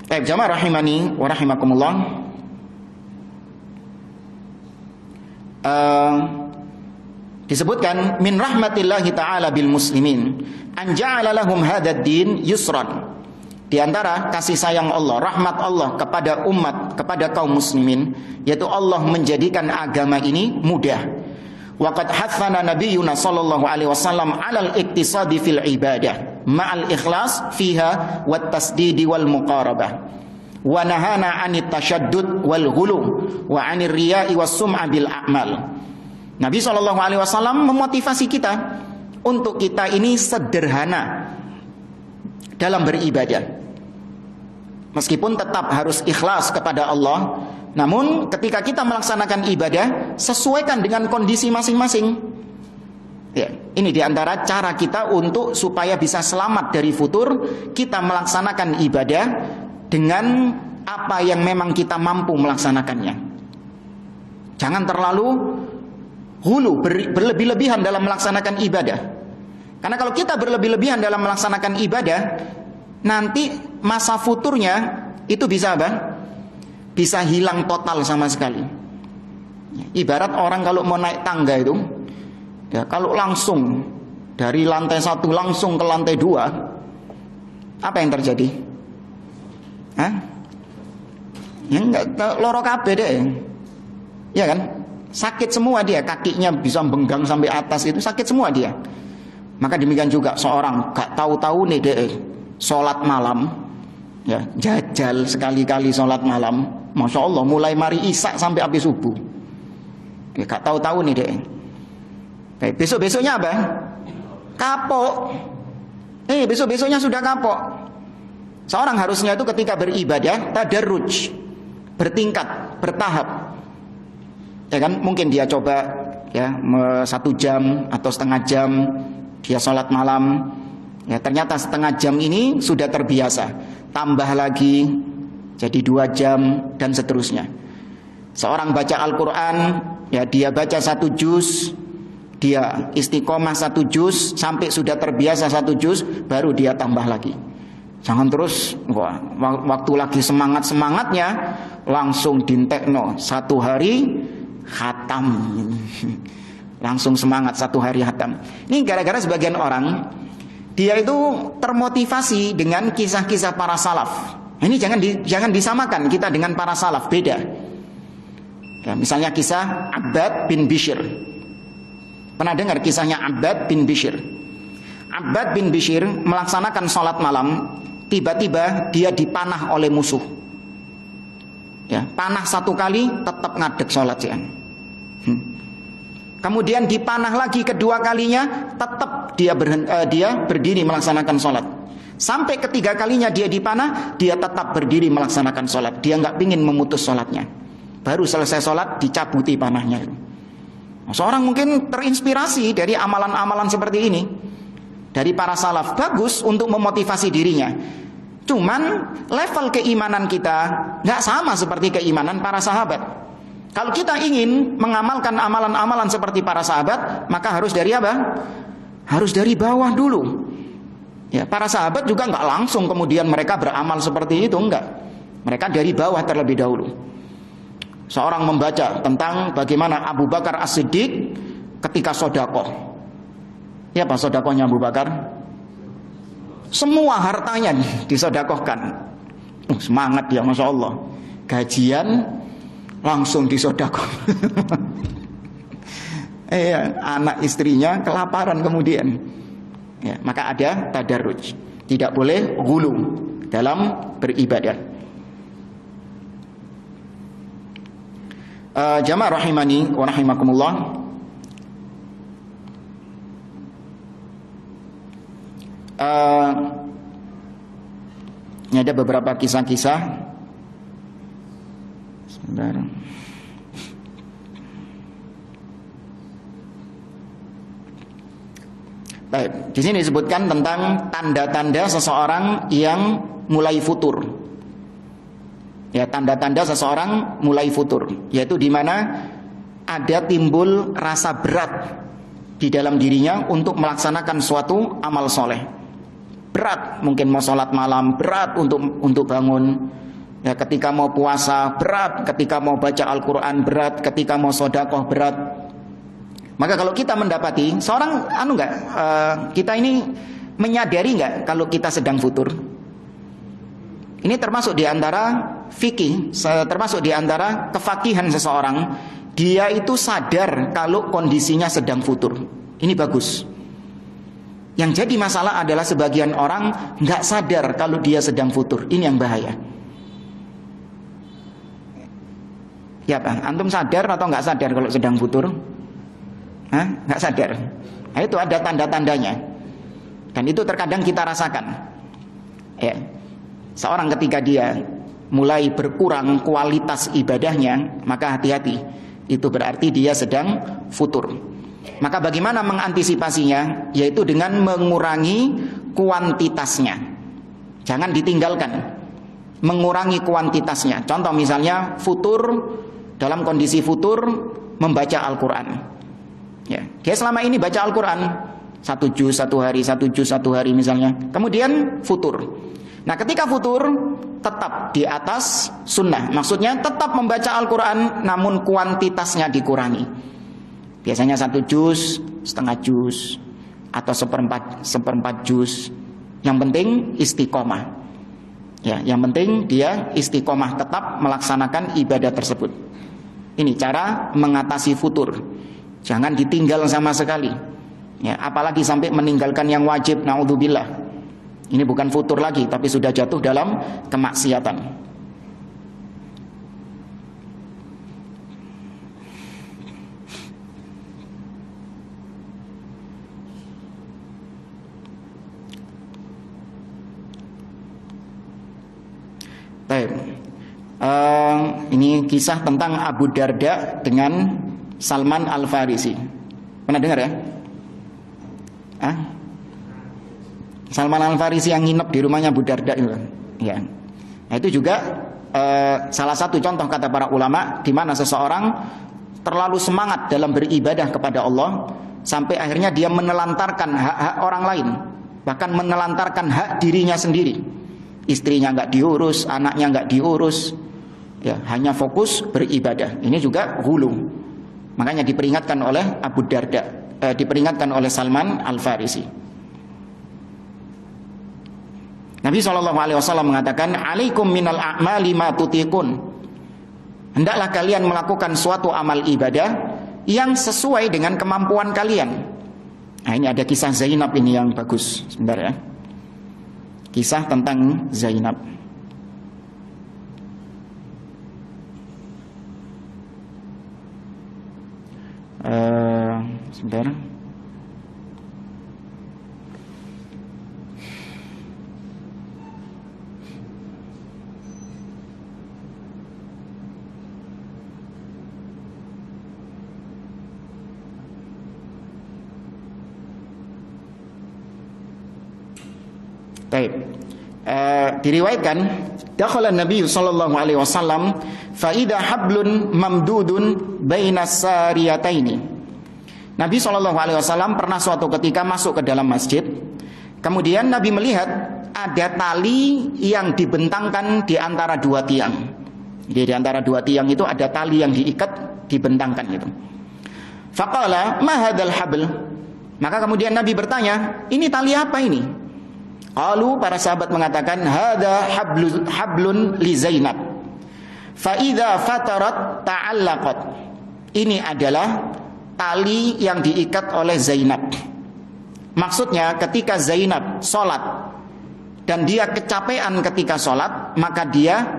Jamaah rahimani wa rahimakumullah. Disebutkan min rahmatillahi ta'ala bil muslimin an ja'ala lahum hadzal din yusran. Di antara kasih sayang Allah, rahmat Allah kepada umat, kepada kaum muslimin, yaitu Allah menjadikan agama ini mudah. Waqad hatsana nabiyyuna sallallahu alaihi wasallam 'alal iktisadi fil ibadah ma'al ikhlas fiha wat tasdidi wal muqarabah wa nahana 'anit tashaddud wal ghulu wa 'anir riya'i was sum'a bil a'mal. Nabi sallallahu alaihi wasallam memotivasi kita untuk kita ini sederhana dalam beribadah. Meskipun tetap harus ikhlas kepada Allah, namun ketika kita melaksanakan ibadah, sesuaikan dengan kondisi masing-masing. Ya, ini diantara cara kita untuk supaya bisa selamat dari futur, kita melaksanakan ibadah dengan apa yang memang kita mampu melaksanakannya. Jangan terlalu hulu, berlebih-lebihan dalam melaksanakan ibadah. Karena kalau kita berlebih-lebihan dalam melaksanakan ibadah, nanti masa futurnya itu bisa apa? Bisa hilang total sama sekali. Ibarat orang kalau mau naik tangga itu, ya, kalau langsung dari lantai 1 langsung ke lantai 2, apa yang terjadi? Ya enggak, loro kabeh deh. Ya kan? Sakit semua dia, kakinya bisa benggang sampai atas itu sakit semua dia. Maka demikian juga seorang gak tahu-tahu nih deh sholat malam, ya jajal sekali-kali sholat malam, masya Allah mulai mari isak sampai habis subuh, ya, gak tahu-tahu nih deh. Kayak besok-besoknya apa? Kapok. Besok-besoknya sudah kapok. Seorang harusnya itu ketika beribadah tadarruj, bertingkat, bertahap. Ya kan, mungkin dia coba ya 1 jam atau setengah jam dia sholat malam. Ya ternyata setengah jam ini sudah terbiasa. Tambah lagi jadi 2 jam dan seterusnya. Seorang baca Al-Quran, ya dia baca 1 juz, dia istiqomah 1 juz sampai sudah terbiasa 1 juz, baru dia tambah lagi. Jangan terus waktu lagi semangat-semangatnya langsung dintekno 1 hari khatam. Langsung semangat 1 hari khatam. Ini gara-gara sebagian orang dia itu termotivasi dengan kisah-kisah para salaf. Ini jangan disamakan kita dengan para salaf, beda. Ya, misalnya kisah Abbad bin Bishr. Pernah dengar kisahnya Abbad bin Bishr? Abbad bin Bishr melaksanakan sholat malam, tiba-tiba dia dipanah oleh musuh. Ya, panah 1 kali tetap ngadeg sholat sih. Kemudian dipanah lagi kedua kalinya, tetap dia berdiri melaksanakan sholat. Sampai ketiga kalinya dia dipanah, dia tetap berdiri melaksanakan sholat. Dia nggak pingin memutus sholatnya. Baru selesai sholat dicabuti panahnya. Seorang mungkin terinspirasi dari amalan-amalan seperti ini dari para salaf, bagus untuk memotivasi dirinya. Cuman level keimanan kita nggak sama seperti keimanan para sahabat. Kalau kita ingin mengamalkan amalan-amalan seperti para sahabat, maka harus dari apa? Harus dari bawah dulu. Ya, para sahabat juga nggak langsung kemudian mereka beramal seperti itu, enggak. Mereka dari bawah terlebih dahulu. Seorang membaca tentang bagaimana Abu Bakar As-Siddiq ketika sedekah. Ya, apa sedekahnya Abu Bakar? Semua hartanya disedekahkan. Semangat ya, masya Allah. Gajian langsung disedekah. Anak istrinya kelaparan kemudian. Ya, maka ada tadarruj. Tidak boleh ghulu dalam beribadah. Jamaah rahimani wa rahimakumullah. Ini ada beberapa kisah-kisah. Sebentar. Baik, di sini disebutkan tentang tanda-tanda seseorang yang mulai futur. Ya, tanda-tanda seseorang mulai futur, yaitu di mana ada timbul rasa berat di dalam dirinya untuk melaksanakan suatu amal soleh. Berat, mungkin mau sholat malam, berat untuk bangun. Ya, ketika mau puasa berat, ketika mau baca Al-Quran berat, ketika mau sedekah berat. Maka kalau kita mendapati seorang kita ini menyadari nggak kalau kita sedang futur? Ini termasuk di antara fikih, termasuk di antara kefakihan seseorang. Dia itu sadar kalau kondisinya sedang futur. Ini bagus. Yang jadi masalah adalah sebagian orang nggak sadar kalau dia sedang futur. Ini yang bahaya. Ya Pak, antum sadar atau nggak sadar kalau sedang futur? Hah? Nggak sadar. Nah, itu ada tanda-tandanya. Dan itu terkadang kita rasakan. Ya. Seorang ketika dia mulai berkurang kualitas ibadahnya, maka hati-hati. Itu berarti dia sedang futur. Maka bagaimana mengantisipasinya? Yaitu dengan mengurangi kuantitasnya. Jangan ditinggalkan. Mengurangi kuantitasnya. Contoh misalnya futur, dalam kondisi futur membaca Al-Quran. Ya, dia selama ini baca Al-Quran 1 juz 1 hari, 1 juz 1 hari misalnya. Kemudian futur. Nah, ketika futur tetap di atas sunnah. Maksudnya tetap membaca Al-Quran, namun kuantitasnya dikurangi. Biasanya 1 juz, setengah juz, atau seperempat juz. Yang penting istiqomah. Ya, yang penting dia istiqomah, tetap melaksanakan ibadah tersebut. Ini cara mengatasi futur. Jangan ditinggal sama sekali. Ya, apalagi sampai meninggalkan yang wajib, naudzubillah. Ini bukan futur lagi, tapi sudah jatuh dalam kemaksiatan. Ini kisah tentang Abu Darda dengan Salman Al-Farisi. Pernah dengar ya? Salman Al-Farisi yang nginep di rumahnya Abu Darda itu. Ya. Nah, itu juga salah satu contoh kata para ulama di mana seseorang terlalu semangat dalam beribadah kepada Allah sampai akhirnya dia menelantarkan hak-hak orang lain, bahkan menelantarkan hak dirinya sendiri. Istrinya nggak diurus, anaknya nggak diurus, ya hanya fokus beribadah. Ini juga hulu. Makanya diperingatkan oleh Abu Darda, diperingatkan oleh Salman Al-Farisi. Nabi SAW mengatakan, "Alaikum minal a'mali ma tutiqun." Hendaklah kalian melakukan suatu amal ibadah yang sesuai dengan kemampuan kalian. Nah, ini ada kisah Zainab ini yang bagus. Sebentar ya. Kisah tentang Zainab. Sebentar. Diriwayatkan dakhala Nabi sallallahu alaihi wasallam fa idza hablun mamdudun bainas sariyataini. Nabi sallallahu alaihi wasallam pernah suatu ketika masuk ke dalam masjid. Kemudian Nabi melihat ada tali yang dibentangkan di antara dua tiang. Jadi di antara dua tiang itu ada tali yang diikat, dibentangkan gitu. Faqala ma hadzal habl? Maka kemudian Nabi bertanya, ini tali apa ini? Qalu, para sahabat mengatakan, hadza hablun li Zainab. Fa idza fatarat ta'allaqat. Ini adalah tali yang diikat oleh Zainab. Maksudnya ketika Zainab sholat dan dia kecapean ketika sholat, maka dia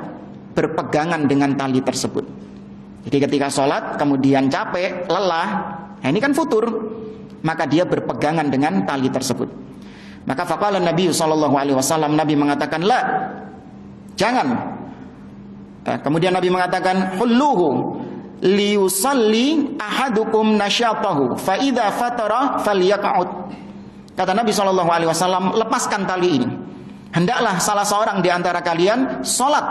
berpegangan dengan tali tersebut. Jadi ketika sholat kemudian capek, lelah, nah ini kan futur, maka dia berpegangan dengan tali tersebut. Maka faqala Nabi sallallahu alaihi wasallam, Nabi mengatakan, la, jangan. Kemudian Nabi mengatakan, hulluhu liyusalli ahadukum nasyatahu fa idza fatara falyaq'ud. Kata Nabi sallallahu alaihi wasallam, lepaskan tali ini. Hendaklah salah seorang di antara kalian salat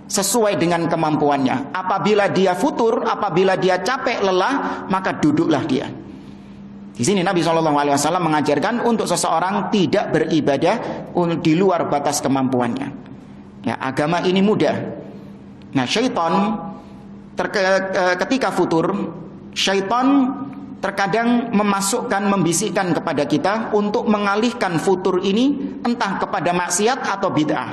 sesuai dengan kemampuannya. Apabila dia futur, apabila dia capek, lelah, maka duduklah dia. Di sini Nabi SAW mengajarkan untuk seseorang tidak beribadah di luar batas kemampuannya. Ya, agama ini mudah. Nah, syaitan ketika futur, syaitan terkadang memasukkan, membisikkan kepada kita untuk mengalihkan futur ini entah kepada maksiat atau bid'ah.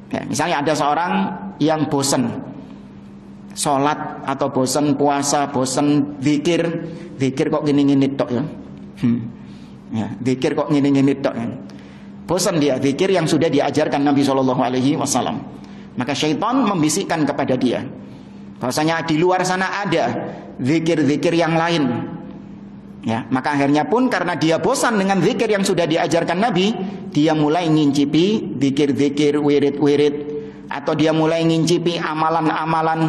Ya, misalnya ada seorang yang bosan sholat atau bosan puasa, bosan zikir kok gini-gini tok ya. Ya, zikir kok gini-gini tok ya. Bosan dia zikir yang sudah diajarkan Nabi SAW. Maka syaitan membisikkan kepada dia bahwasanya di luar sana ada zikir-zikir yang lain. Ya, maka akhirnya pun karena dia bosan dengan zikir yang sudah diajarkan Nabi, dia mulai ngincipi zikir-zikir, wirid-wirid, atau dia mulai ngincipi amalan-amalan,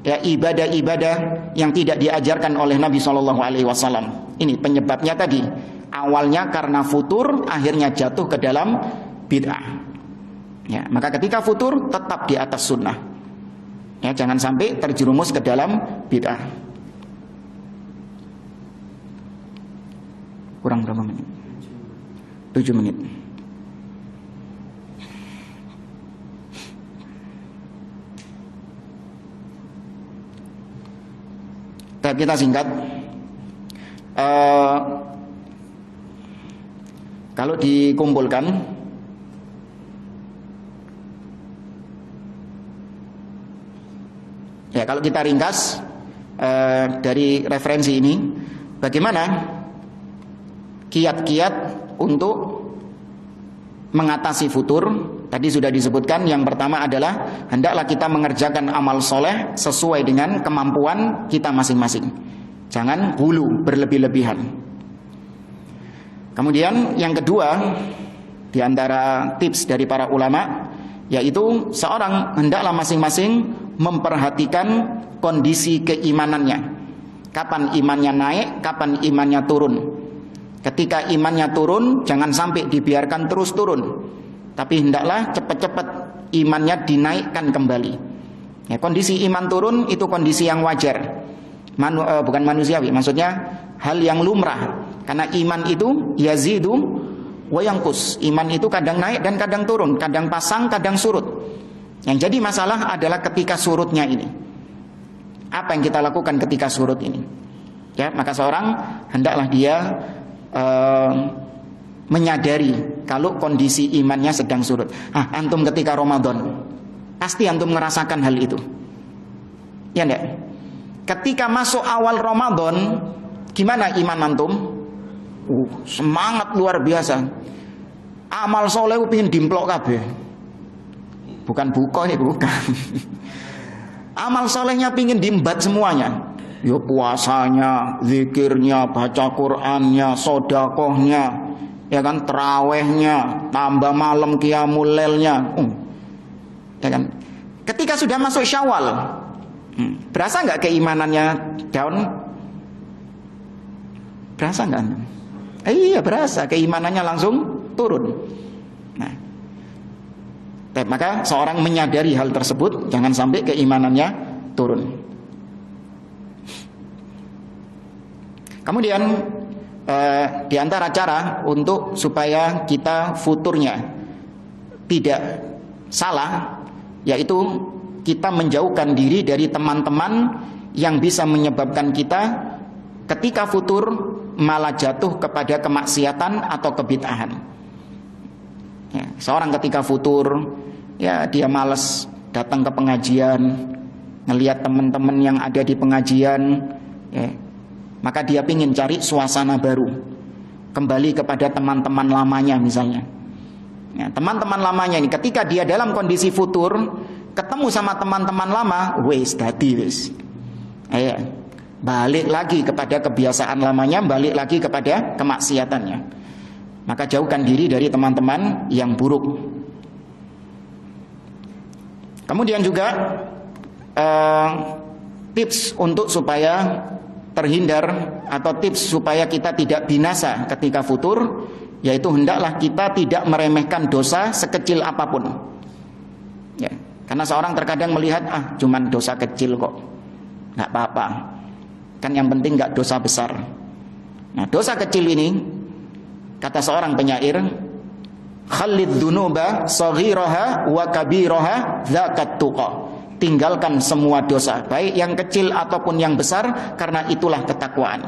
ya, ibadah-ibadah yang tidak diajarkan oleh Nabi SAW. Ini penyebabnya tadi. Awalnya karena futur, akhirnya jatuh ke dalam bid'ah. Ya, maka ketika futur tetap di atas sunnah. Ya, jangan sampai terjerumus ke dalam bid'ah. Kurang berapa menit? 7 menit. Kita singkat. Kalau dikumpulkan, ya, kalau kita ringkas dari referensi ini, bagaimana kiat-kiat untuk mengatasi futur. Tadi sudah disebutkan, yang pertama adalah hendaklah kita mengerjakan amal soleh sesuai dengan kemampuan kita masing-masing. Jangan hulu, berlebih-lebihan. Kemudian yang kedua, di antara tips dari para ulama, yaitu seorang hendaklah masing-masing memperhatikan kondisi keimanannya. Kapan imannya naik, kapan imannya turun. Ketika imannya turun, jangan sampai dibiarkan terus turun, tapi hendaklah cepat-cepat imannya dinaikkan kembali. Ya, kondisi iman turun itu kondisi yang wajar, bukan manusiawi, maksudnya hal yang lumrah. Karena iman itu yazidu wa yanqus. Iman itu kadang naik dan kadang turun, kadang pasang, kadang surut. Yang jadi masalah adalah ketika surutnya ini. Apa yang kita lakukan ketika surut ini? Ya, maka seorang hendaklah dia menyadari kalau kondisi imannya sedang surut. Antum ketika Ramadan, pasti antum merasakan hal itu. Ya enggak? Ketika masuk awal Ramadan, gimana iman antum? Semangat luar biasa. Amal soleh pingin dimplok kabeh. Bukan buka ya, bukan. Amal solehnya pingin diembat semuanya. Ya puasanya, zikirnya, baca Qur'annya, sodakohnya, ya kan, terawihnya, tambah malam qiyamul lailnya. Ya kan. Ketika sudah masuk Syawal, berasa nggak keimanannya down? Berasa nggak? Iya berasa, keimanannya langsung turun. Nah, maka seorang menyadari hal tersebut, jangan sampai keimanannya turun. Kemudian di antara cara untuk supaya kita futurnya tidak salah, yaitu kita menjauhkan diri dari teman-teman yang bisa menyebabkan kita ketika futur malah jatuh kepada kemaksiatan atau kebid'ahan. Ya, seorang ketika futur, ya dia malas datang ke pengajian, ngelihat teman-teman yang ada di pengajian, ya, maka dia pingin cari suasana baru, kembali kepada teman-teman lamanya misalnya. Ya, teman-teman lamanya ini ketika dia dalam kondisi futur, ketemu sama teman-teman lama, wis dadi wis. Balik lagi kepada kebiasaan lamanya, balik lagi kepada kemaksiatannya. Maka jauhkan diri dari teman-teman yang buruk. Kemudian juga tips untuk supaya terhindar, atau tips supaya kita tidak binasa ketika futur, yaitu hendaklah kita tidak meremehkan dosa sekecil apapun. Ya, karena seorang terkadang melihat cuman dosa kecil kok, nggak apa-apa. Kan yang penting nggak dosa besar. Nah, dosa kecil ini, kata seorang penyair, khallid dzunuba saghiraha wa kabiraha dzakat tuqa. Tinggalkan semua dosa, baik yang kecil ataupun yang besar, karena itulah ketakwaan.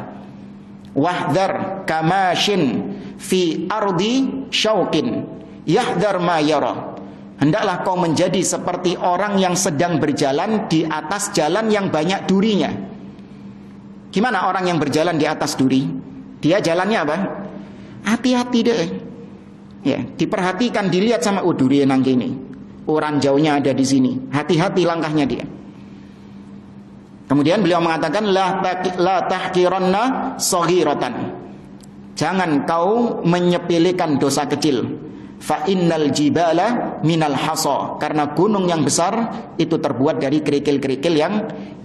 Wahdhar kamashin fi ardi syauqin yahdhar ma yara. Hendaklah kau menjadi seperti orang yang sedang berjalan di atas jalan yang banyak durinya. Gimana orang yang berjalan di atas duri? Dia jalannya apa? Hati-hati deh. Ya, diperhatikan, dilihat sama duri nang kene. Orang jauhnya ada di sini. Hati-hati langkahnya dia. Kemudian beliau mengatakan la tahqiranna saghiratan. Jangan kau menyepelekan dosa kecil. Fa innal jibala minal hasa. Karena gunung yang besar itu terbuat dari kerikil-kerikil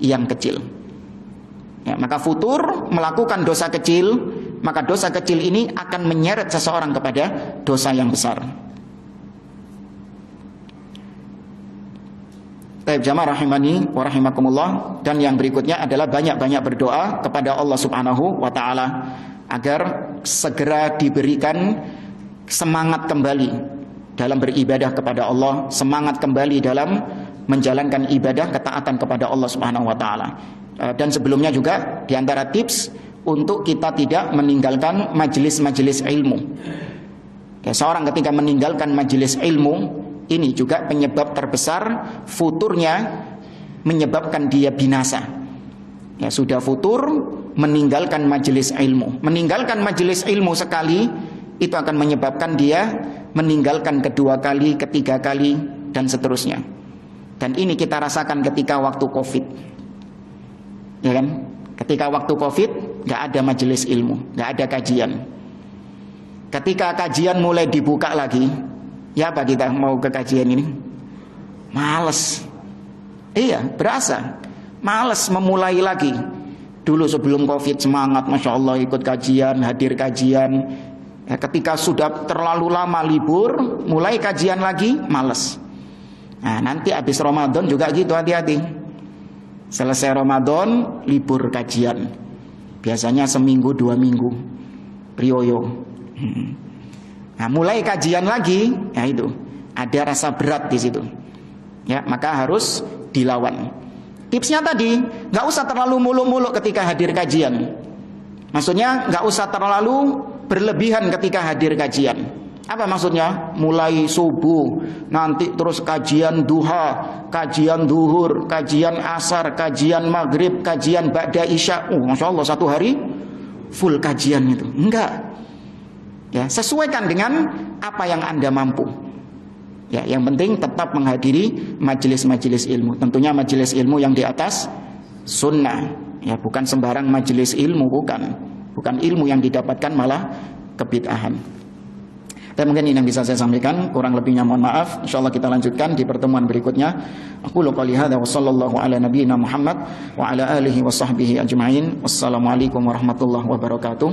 yang kecil. Ya, maka futur melakukan dosa kecil, maka dosa kecil ini akan menyeret seseorang kepada dosa yang besar. Baik jamaah rahimani wa rahimakumullah, dan yang berikutnya adalah banyak-banyak berdoa kepada Allah Subhanahu wa taala agar segera diberikan semangat kembali dalam beribadah kepada Allah, semangat kembali dalam menjalankan ibadah ketaatan kepada Allah Subhanahu wa taala. Dan sebelumnya juga di antara tips untuk kita tidak meninggalkan majelis-majelis ilmu. Ya, seorang ketika meninggalkan majelis ilmu, ini juga penyebab terbesar futurnya, menyebabkan dia binasa. Ya, sudah futur, meninggalkan majelis ilmu. Meninggalkan majelis ilmu sekali, itu akan menyebabkan dia meninggalkan kedua kali, ketiga kali, dan seterusnya. Dan ini kita rasakan ketika waktu Covid. Ya kan? Ketika waktu Covid, nggak ada majelis ilmu, nggak ada kajian. Ketika kajian mulai dibuka lagi, ya apa kita mau ke kajian ini? Males. Iya, berasa males memulai lagi. Dulu sebelum Covid semangat, Masya Allah ikut kajian, hadir kajian. Ya, ketika sudah terlalu lama libur, mulai kajian lagi, males. Nah, nanti habis Ramadan juga gitu, hati-hati. Selesai Ramadan, libur kajian. Biasanya seminggu, 2 minggu. Prioyo. Nah, mulai kajian lagi, ya itu. Ada rasa berat di situ. Ya, maka harus dilawan. Tipsnya tadi, nggak usah terlalu muluk-muluk ketika hadir kajian. Maksudnya, nggak usah terlalu berlebihan ketika hadir kajian. Apa maksudnya? Mulai subuh, nanti terus kajian duha, kajian duhur, kajian asar, kajian maghrib, kajian ba'da isya. Masya Allah, 1 hari full kajian itu. Enggak. Ya, sesuaikan dengan apa yang Anda mampu. Ya, yang penting tetap menghadiri majelis-majelis ilmu. Tentunya majelis ilmu yang di atas sunnah. Ya, bukan sembarang majelis ilmu, bukan. Bukan ilmu yang didapatkan malah kebid'ahan. Dan mungkin ini yang bisa saya sampaikan, kurang lebihnya mohon maaf. Insyaallah kita lanjutkan di pertemuan berikutnya. Aku qouli hadza wa sallallahu ala nabiyyina Muhammad wa ala alihi wa sahbihi ajma'in. Wassalamualaikum warahmatullahi wabarakatuh.